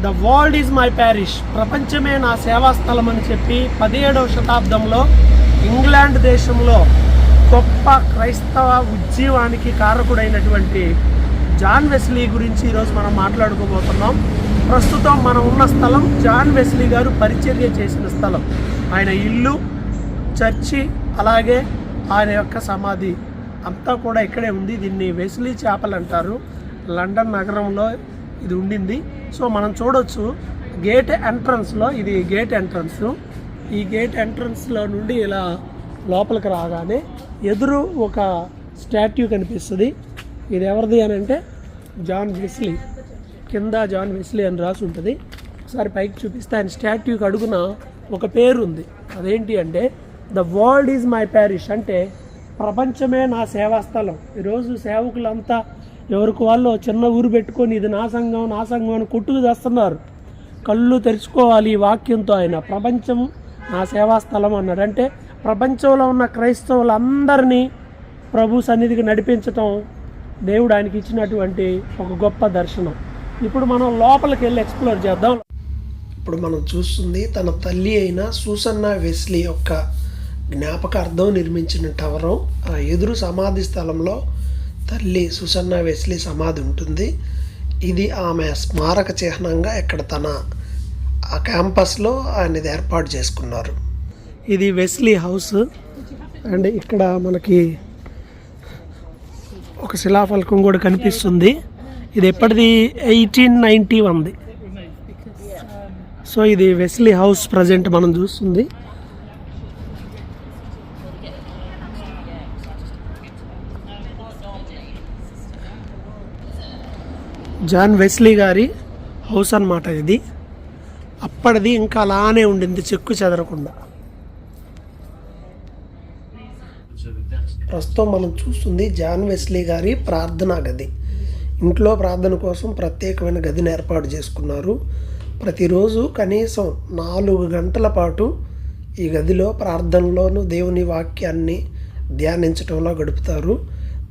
The world is my parish, ప్రపంచమే నా సేవా స్థలం అని చెప్పి 17వ శతాబ్దంలో ఇంగ్లాండ్ దేశంలో గొప్ప క్రైస్తవ ఉద్యమానికి కారకుడైనటువంటి జాన్ వెస్లీ గురించి ఈరోజు మనం మాట్లాడుకోబోతున్నాం. ప్రస్తుతం మనం ఉన్న స్థలం జాన్ వెస్లీ గారు పరిచర్య చేసిన స్థలం. ఆయన ఇల్లు, చర్చి, అలాగే ఆయన యొక్క సమాధి అంతా కూడా ఇక్కడే ఉంది. దీన్ని వెస్లీ చాపల్ అంటారు. లండన్ నగరంలో ఇది ఉండింది. సో మనం చూడొచ్చు గేట్ ఎంట్రన్స్లో, ఇది గేట్ ఎంట్రన్స్. ఈ గేట్ ఎంట్రన్స్లో నుండి ఇలా లోపలికి రాగానే ఎదురు ఒక స్టాట్యూ కనిపిస్తుంది. ఇది ఎవరిది అని అంటే జాన్ వెస్లీ. కింద జాన్ వెస్లీ అని రాసి ఉంటుంది. ఒకసారి పైకి చూపిస్తే ఆయన స్టాట్యూకి అడుగున ఒక పేరు ఉంది. అదేంటి అంటే the world is my parish, అంటే ప్రపంచమే నా సేవా స్థలం. ఈరోజు సేవకులంతా ఎవరికి వాళ్ళు చిన్న ఊరు పెట్టుకొని ఇది నా సంఘం నా సంఘం అని కొట్టుకు చేస్తున్నారు. కళ్ళు తెరుచుకోవాలి ఈ వాక్యంతో. ఆయన ప్రపంచం నా సేవా స్థలం అన్నాడు. అంటే ప్రపంచంలో ఉన్న క్రైస్తవులందరినీ ప్రభు సన్నిధికి నడిపించటం దేవుడు ఆయనకి ఇచ్చినటువంటి ఒక గొప్ప దర్శనం. ఇప్పుడు మనం లోపలికి వెళ్ళి ఎక్స్ప్లోర్ చేద్దాం. ఇప్పుడు మనం చూస్తుంది తన తల్లి అయిన సూసన్నా వెస్లీ యొక్క జ్ఞాపకార్థం నిర్మించిన టవరు. ఆ ఎదురు సమాధి స్థలంలో తల్లి సూసన్నా వెస్లీ సమాధి ఉంటుంది. ఇది ఆమె స్మారక చిహ్నంగా ఇక్కడ తన ఆ క్యాంపస్లో ఆయన ఇది ఏర్పాటు చేసుకున్నారు. ఇది వెస్లీ హౌస్. అండ్ ఇక్కడ మనకి ఒక శిలాఫలకం కూడా కనిపిస్తుంది. ఇది ఎప్పటిది 1891. సో ఇది వెస్లీ హౌస్ ప్రజెంట్ మనం చూస్తుంది. జాన్ వెస్లీ గారి హౌస్ అన్నమాట ఇది. అప్పటిది ఇంకా అలానే ఉండింది, చెక్కు చెదరకుండా. ప్రస్తుతం మనం చూస్తుంది జాన్ వెస్లీ గారి ప్రార్థనా గది. ఇంట్లో ప్రార్థన కోసం ప్రత్యేకమైన గదిని ఏర్పాటు చేసుకున్నారు. ప్రతిరోజు కనీసం 4 గంటల పాటు ఈ గదిలో ప్రార్థనలోను దేవుని వాక్యాన్ని ధ్యానించడంలో గడుపుతారు.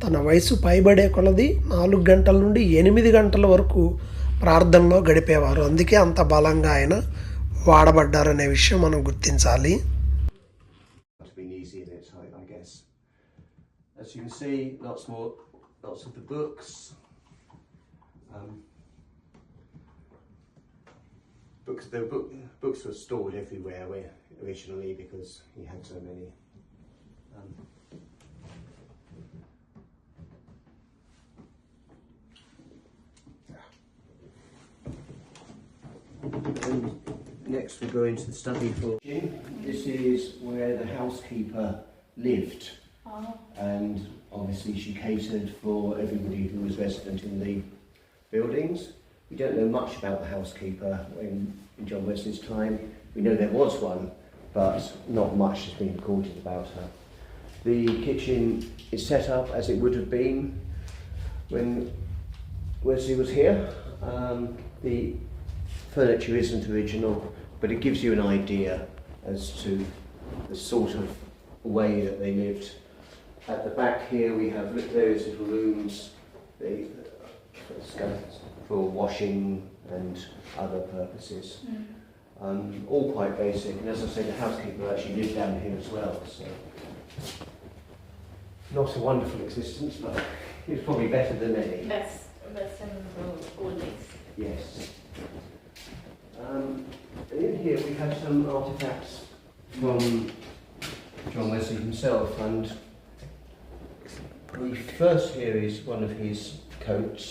తన వయసు పైబడే కొలది 4 గంటల నుండి 8 గంటల వరకు ప్రార్థనలో గడిపేవారు. అందుకే అంత బలంగా ఆయన వాడబడ్డారనే విషయం మనం గుర్తించాలి. As you can see, lots of the books. Books were stored everywhere originally because he had so many. And next we go into the study floor. This is where the housekeeper lived. And obviously she catered for everybody who was resident in the buildings. We don't know much about the housekeeper in John Wesley's time. We know there was one, but not much has been recorded about her. The kitchen is set up as it would have been when Wesley was here. The furniture isn't original, but it gives you an idea as to the sort of way that they lived. At the back here we have various little rooms for washing and other purposes. All quite basic, and as I say, the housekeeper actually lived down here as well, so not a wonderful existence, but it's probably better than any. Best in the old days. Yes. In here we have some artefacts from John Wesley himself, and the first here is one of his coats.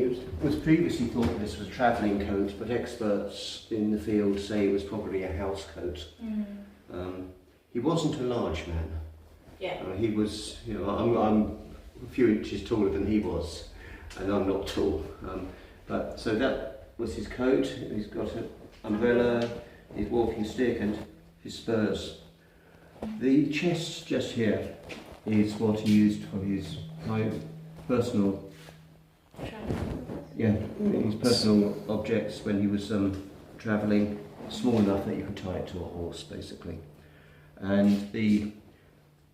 It was previously thought that this was a travelling coat, but experts in the field say it was probably a house coat. He wasn't a large man. Yeah. He was, I'm a few inches taller than he was, and I'm not tall. But so that was his coat. He's got an umbrella, his walking stick, and his spurs. The chest just here is what he used for his personal his personal objects when he was travelling, small enough that you could tie it to a horse, basically. And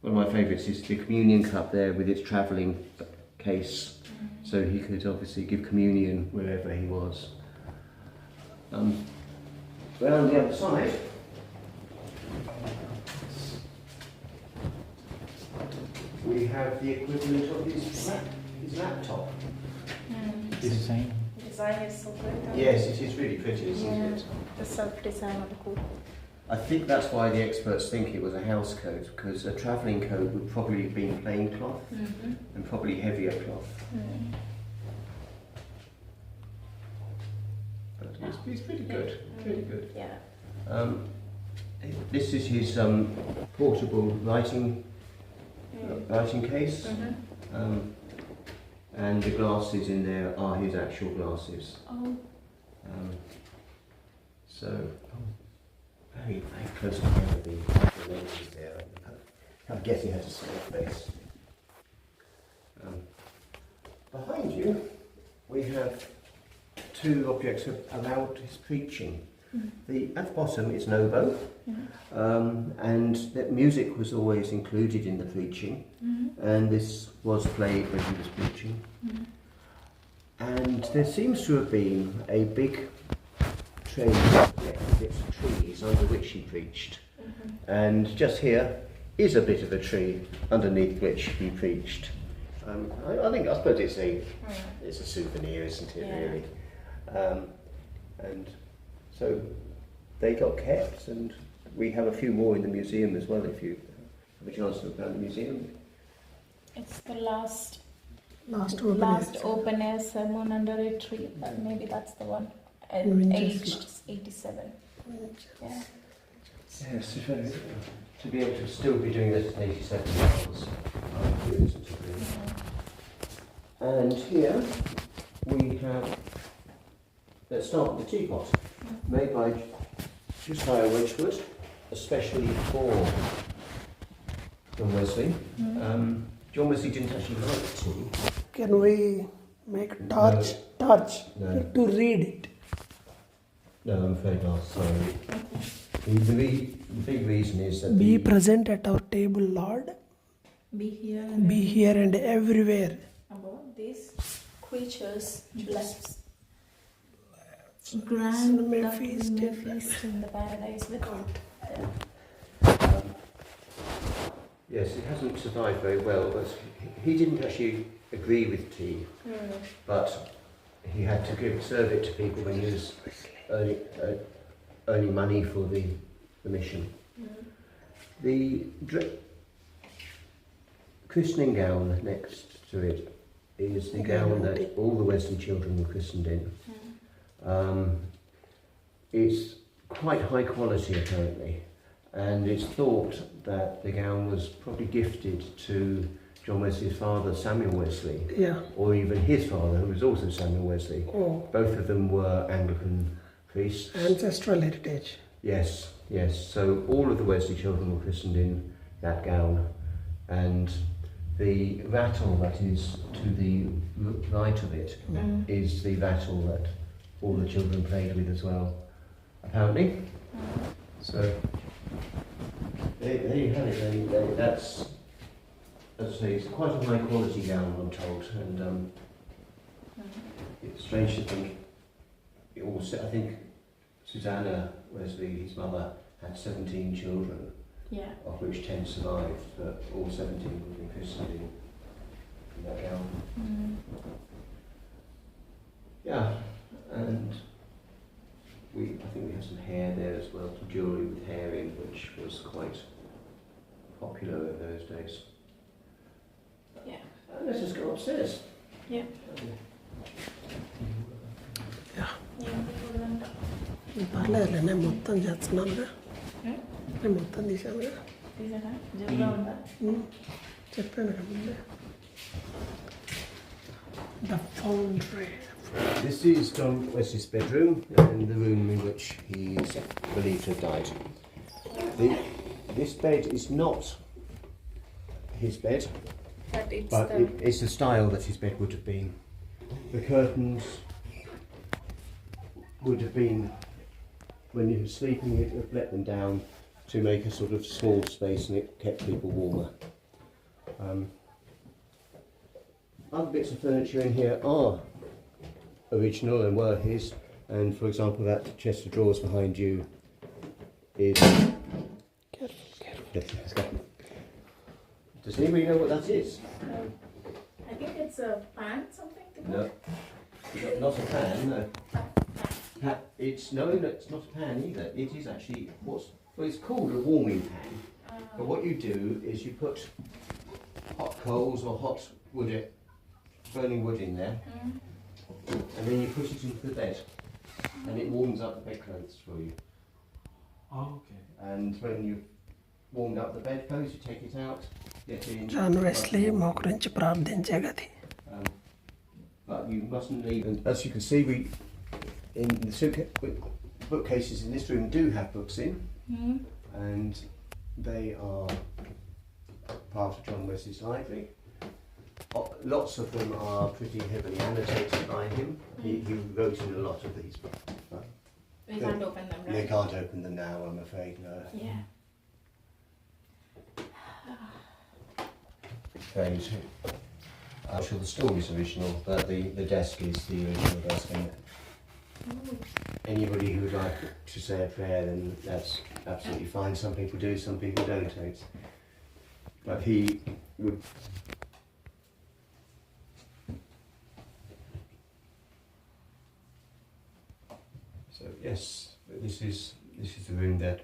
one of my favourites is the communion cup there with its travelling case, so he could obviously give communion wherever he was. Round the other side, we have the equivalent of his laptop. Mm. This- Design is so good. Yes, it is really pretty, isn't it? The self-design of the cool. I think that's why the experts think it was a house coat, because a travelling coat would probably have been plain cloth and probably heavier cloth. But it's pretty good, pretty good. Yeah. This is his portable writing case, and the glasses in there are his actual glasses. Oh. So, very close together the lenses there. I'm guessing has a small face. Behind you, we have two objects around his preaching. At the bottom is an oboe, and that music was always included in the preaching, and this was played when he was preaching. And there seems to have been a big tray of bits of trees under which he preached, and just here is a bit of a tree underneath which he preached. I suppose it's a souvenir, isn't it? Yeah. Really, and so they got kept, and we have a few more in the museum as well. If you have a chance to look around the museum, It's the last last open air sermon under a tree. Maybe that's the one. Aged 87. Yeah. yes, to be able to still be doing this at 87 years, isn't it, really? And here we have. Let's start with the teapot, made by Josiah Wedgwood, especially for John Wesley. John Wesley didn't actually like tea. Can we make torch No. to read it? No, I'm afraid not, sorry. The big reason is that Be present at our table, Lord. Be here Be here and everywhere. about these creatures blessed. Grant may that we feast may in feast in the paradise with God. yes, it hasn't survived very well, but he didn't actually agree with tea, but he had to serve it to people when he was earning money for the mission. The christening gown next to it is the gown that all the Wesley children were christened in. It's quite high quality apparently, and it's thought that the gown was probably gifted to John Wesley's father, Samuel Wesley, or even his father, who was also Samuel Wesley. Oh, Both of them were Anglican priests. ancestral heritage. Yes, yes. So all of the Wesley children were christened in that gown, and the rattle that is to the right of it is the rattle that all the children played with as well, apparently. So there you have it. That's, as I say, it's quite a high quality gown, I'm told, and it's strange to think. I think Susanna Wesley, his mother, had 17 children, of which 10 survived, but all 17 would have been christened in that gown. Yeah, and I think we have some hair there as well, some jewellery with hair in, which was quite popular in those days. Yeah. And let's just go upstairs. Yeah. పర్లేదు నేను మొత్తం చేస్తున్నానుగా నేను మొత్తం తీసానుగా చెప్పాను కదా ముందే the foundry. This is John Wesley's bedroom, and the room in which he is believed to have died. This bed is not his bed, but it's the style that his bed would have been. The curtains would have been, when he was sleeping, it would have let them down to make a sort of small space, and it kept people warmer. Other bits of furniture in here are original and were his, And for example, that chest of drawers behind you is... Careful, careful. Yes, let's go. Does anybody know what that is? I think it's a pan, something. No. Not a pan, no. It's not a pan either. It is actually well, it's called a warming pan. But what you do is you put hot coals or hot wood, burning wood in there, and then you push it into the bed, and it warms up the bedclothes for you. Oh, okay. And when you've warmed up the bedclothes, you take it out, get in. John Wesley మా గురించి ప్రార్థించగది. But you mustn't leave. And as you can see, we in the bookcases in this room do have books in, and they are part of John Wesley's library. Lots of them are pretty heavily annotated by him. He wrote in a lot of these books. We can't open them, right? They can't open them now, I'm afraid, no. Yeah. Okay, so I'm sure the story is original, but the desk is the original desk. And anybody who would like to say a prayer, then that's absolutely fine. Some people do, some people don't. But he would. So yes, this is the room that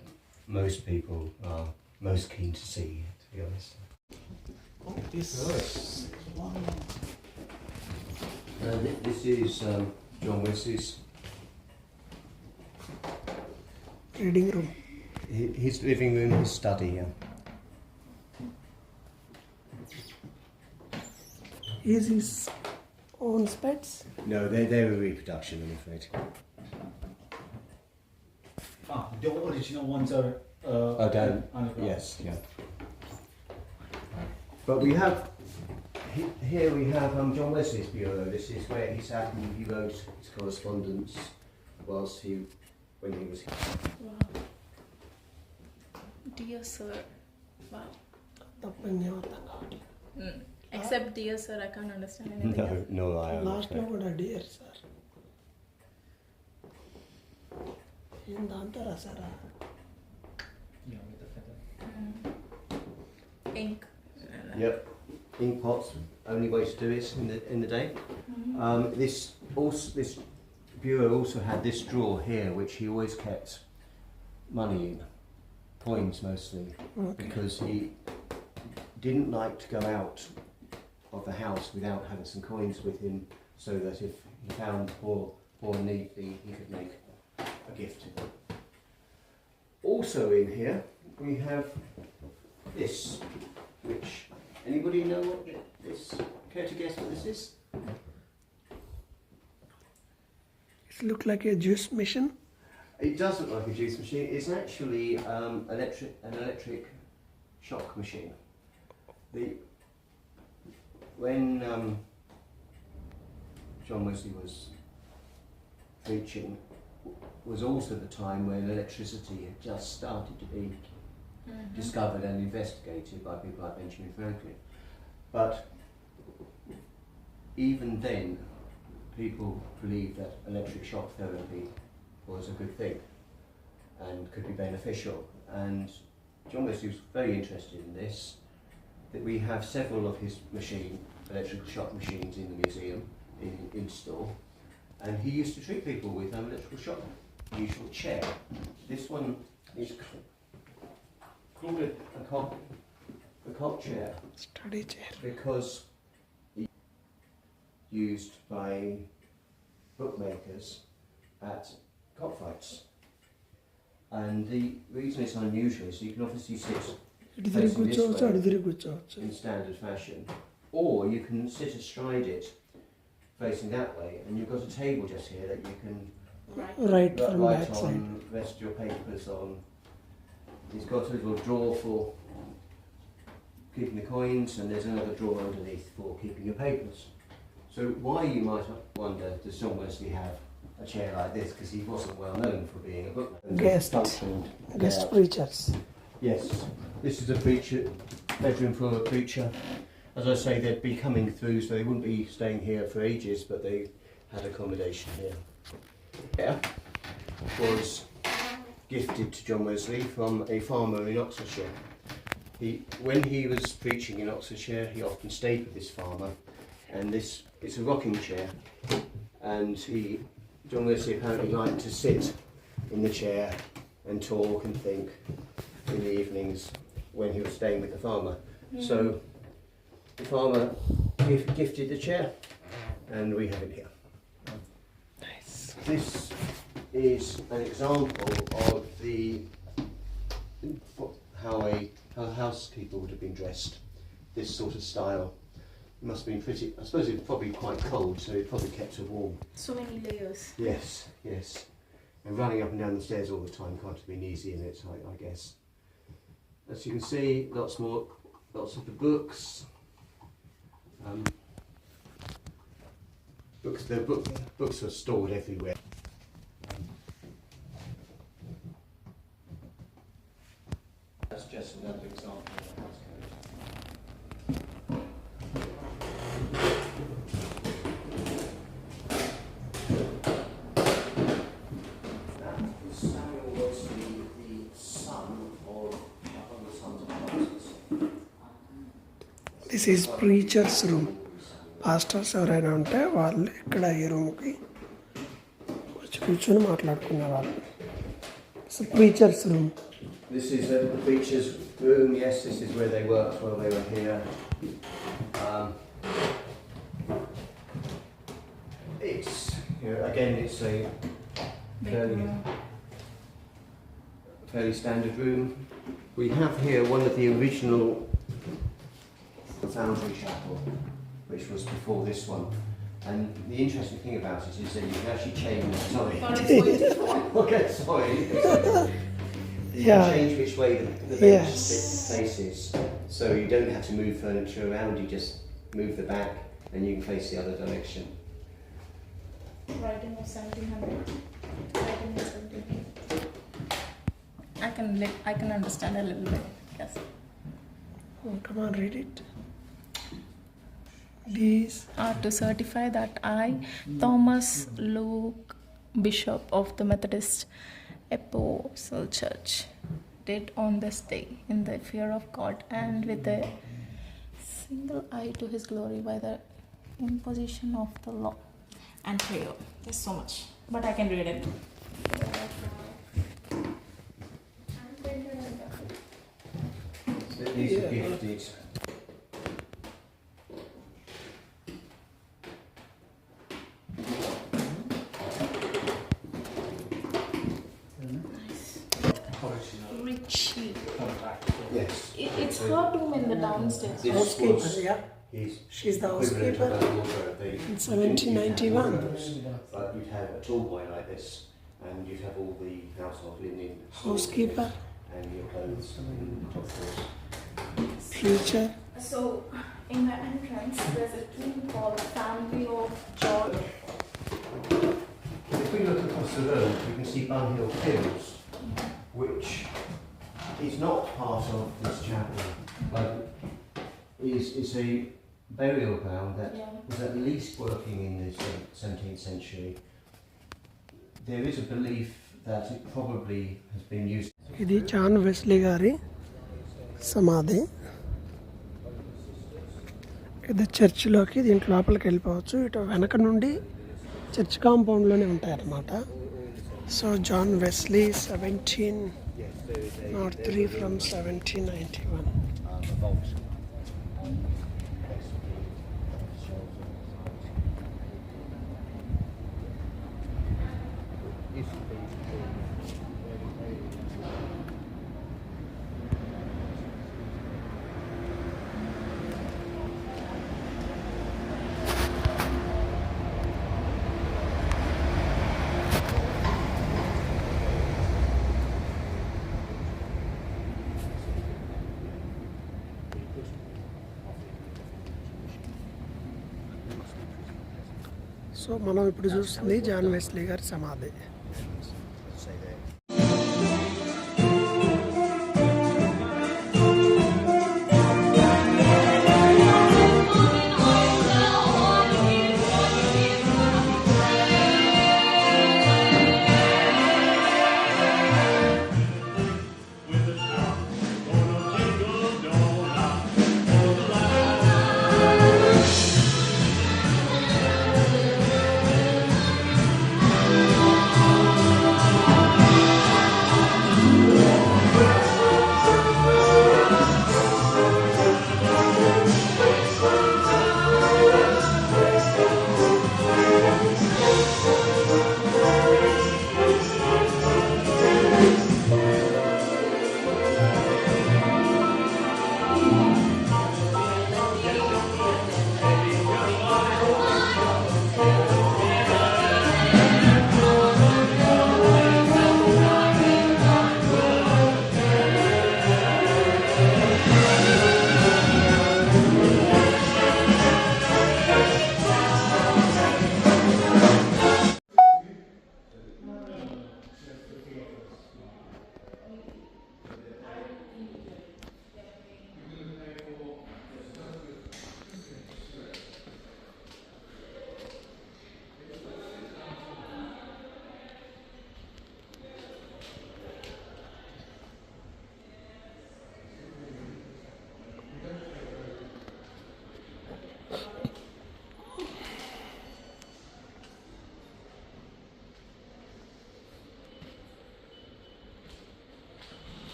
most people are most keen to see, to be honest. Oh, this. Wow. This is John Wesley's Reading room. his living room, his study. Yeah. Is his own spets? No, they're a reproduction, I'm afraid. Ah, the original ones are. Down. Underground. Yes, yeah. But we have here we have John Wesley's bureau. This is where he sat and he wrote his correspondence whilst when he was here. Wow. Dear sir. Wow. తప్పని అర్థం కావట్లేదు. Except dear sir, I can't understand anything else. No, I am. లాస్ట్లో కూడా dear sir ఏం దాంతో రాసారా? Yeah, with the feather. Ink. Yep. Ink pots, only way to do it in the day. This bureau also had this drawer here, which he always kept money in, coins mostly, because he didn't like to go out of the house without having some coins with him, so that if he found poor need, he could make a gift to them. Also in here we have this, which anybody know what this? Care to guess what this is? It looks like a juice machine. It does look like a juice machine. It's actually an electric shock machine. When John Wesley was preaching, was also the time when electricity had just started to be discovered and investigated by people like Benjamin Franklin. But even then, people believed that electric shock therapy was a good thing and could be beneficial. And John Wesley was very interested in this. That we have several of his electrical shock machines in the museum in store, and he used to treat people with an electrical shock. Usual chair. This one is called a cot chair. Study chair. Because it's used by bookmakers at cockfights. And the reason it's unusual is you can obviously sit ఇటు తిరిగి facing this కూర్చోవచ్చు, అటు way తిరిగి కూర్చోవచ్చు. in standard fashion, or you can sit astride it facing that way, and you've got a table just here that you can Right from write back on, side. rest your papers on. It's got a little drawer for keeping the coins, and there's another drawer underneath for keeping your papers. So why, you might wonder, does John Wesley have a chair like this? Because he wasn't well known for being a bookman. Guest preachers. Yes, this is a bedroom for a preacher. As I say, they'd be coming through, so they wouldn't be staying here for ages, but they had accommodation here. Yeah, was gifted to John Wesley from a farmer in Oxfordshire. When he was preaching in Oxfordshire, he often stayed with this farmer, and this is a rocking chair, and John Wesley apparently liked to sit in the chair and talk and think in the evenings when he was staying with the farmer. So the farmer gifted the chair, and we have it here. Nice. This is an example of how housekeeper would have been dressed. This sort of style. It must have been pretty. I suppose it was probably quite cold, so it probably kept her warm. So many layers. Yes, yes. And running up and down the stairs all the time can't have been easy in it, I guess. As you can see, lots of the books. Books are stored everywhere. That's just another example of the house code. Samuel was the son of one of the sons of Moses. This is preachers room. Pastors ఎవరైనా ఉంటే వాళ్ళు ఇక్కడ ఈ రూమ్కి వచ్చి కూర్చొని మాట్లాడుకునేవాళ్ళు. So preachers room. This is the preacher's room. Yes, this is where they worked while they were here. It's again, it's a fairly standard room. We have here one of the original foundry chapel, which was before this one. And the interesting thing about it is that you can actually change. Sorry. Okay, sorry. You can change which way the bench faces, so you don't have to move furniture around. You just move the back, and you can face the other direction. Writing of 1700. Writing of 1700. I can understand a little bit. Yes. Oh, come on, read it. These Are to certify that I, Thomas Luke, Bishop of the Methodist Episcopal Church, did on this day, in the fear of God and with a single eye to His glory, by the imposition of the law and prayer. There's so much, but I can read it. So these are gifted. Richie. Yes. It's her room in the downstairs. This housekeeper, was yeah. his She's the equivalent housekeeper. of a wardrobe. In 1791. But you'd have a tall boy like this, and you'd have all the household linen, Housekeeper, and your clothes and top floors. preacher. So, in the entrance, there's a room called Family of John. If we look across the road, we can see Bunhill Fields, which is not part of this chapel, but is a burial ground that was at least working in the 17th century. There is a belief that it probably has been used. ఇది John Wesley గారి సమాధి. ఇది చర్చిలోకి దీంట్లో లోపలికి వెళ్ళిపోవచ్చు. ఇటు వెనక నుండి చర్చ్ కాంపౌండ్లోనే ఉంటాయన్నమాట. So John Wesley 1703 from 1791. So మనం ఇప్పుడు చూస్తుంది జాన్ వెస్లీ గారి సమాధి.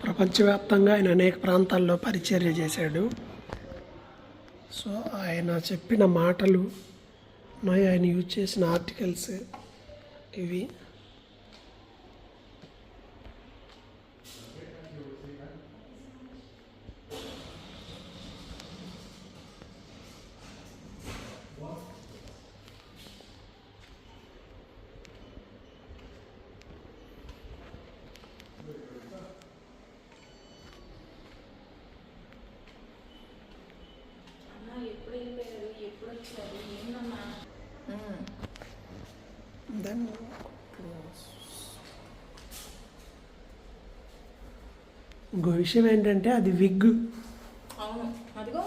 ప్రపంచవ్యాప్తంగా ఆయన అనేక ప్రాంతాల్లో పరిచర్య చేశాడు. సో ఆయన చెప్పిన మాటలు మరియు ఆయన యూజ్ చేసిన ఆర్టికల్స్ ఇవి. దెన్ ఇంకో విషయం ఏంటంటే అది విగ్. అవును, అదిగో